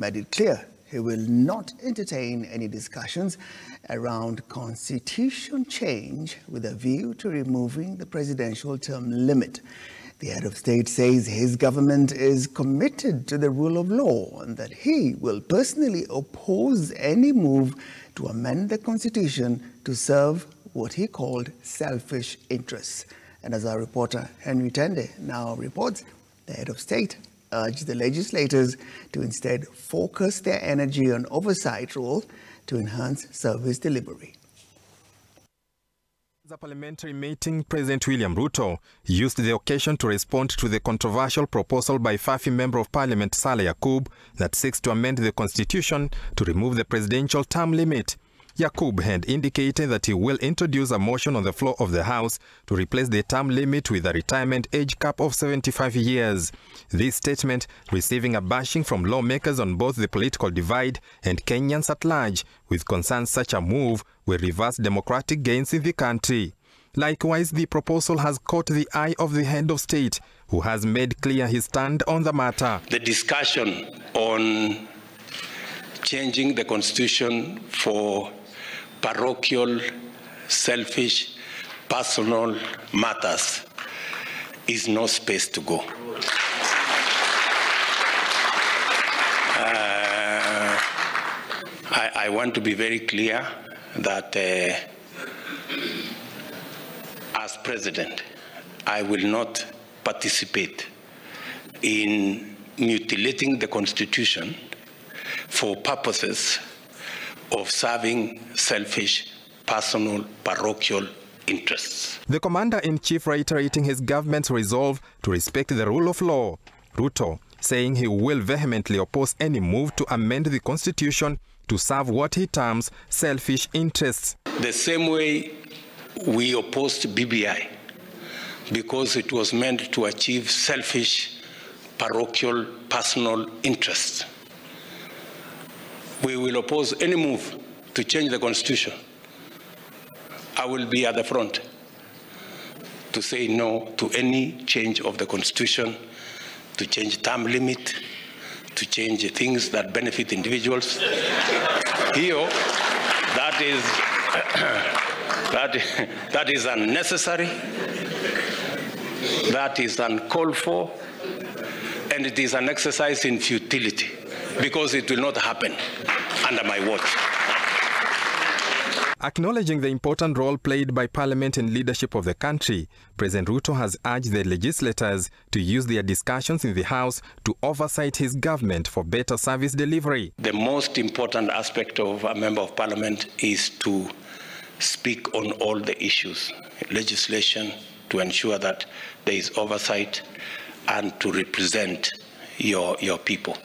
made it clear he will not entertain any discussions around constitution change with a view to removing the presidential term limit. The head of state says his government is committed to the rule of law and that he will personally oppose any move to amend the constitution to serve what he called selfish interests. And as our reporter Henry Tende now reports, the head of state urged the legislators to instead focus their energy on oversight role to enhance service delivery. At the parliamentary meeting, President William Ruto used the occasion to respond to the controversial proposal by Fafi Member of Parliament Saleh Yakub that seeks to amend the constitution to remove the presidential term limit. Yakub had indicated that he will introduce a motion on the floor of the House to replace the term limit with a retirement age cap of 75 years. This statement receiving a bashing from lawmakers on both the political divide and Kenyans at large, with concerns such a move will reverse democratic gains in the country. Likewise, the proposal has caught the eye of the head of state, who has made clear his stand on the matter. The discussion on changing the constitution for parochial, selfish, personal matters is no space to go. I want to be very clear that as president, I will not participate in mutilating the constitution for purposes of serving selfish, personal, parochial interests. The Commander-in-Chief reiterating his government's resolve to respect the rule of law. Ruto saying he will vehemently oppose any move to amend the constitution to serve what he terms selfish interests. The same way we opposed BBI because it was meant to achieve selfish, parochial, personal interests. We will oppose any move to change the constitution. I will be at the front to say no to any change of the constitution, to change term limit, to change things that benefit individuals. Here, that is unnecessary, that is uncalled for, and it is an exercise in futility, because it will not happen under my watch. Acknowledging the important role played by Parliament in leadership of the country, President Ruto has urged the legislators to use their discussions in the House to oversight his government for better service delivery. The most important aspect of a member of Parliament is to speak on all the issues, legislation, to ensure that there is oversight and to represent your people,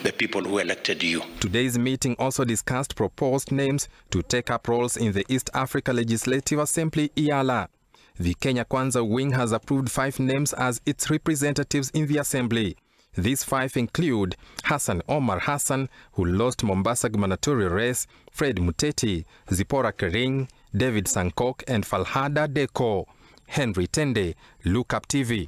the people who elected you. Today's meeting also discussed proposed names to take up roles in the East Africa Legislative Assembly, EALA. The Kenya Kwanza wing has approved 5 names as its representatives in the assembly. These 5 include Hassan Omar Hassan, who lost Mombasa gubernatorial race, Fred Muteti, Zipporah Kering, David Sankok, and Falhada Deko. Henry Tende, Look Up TV.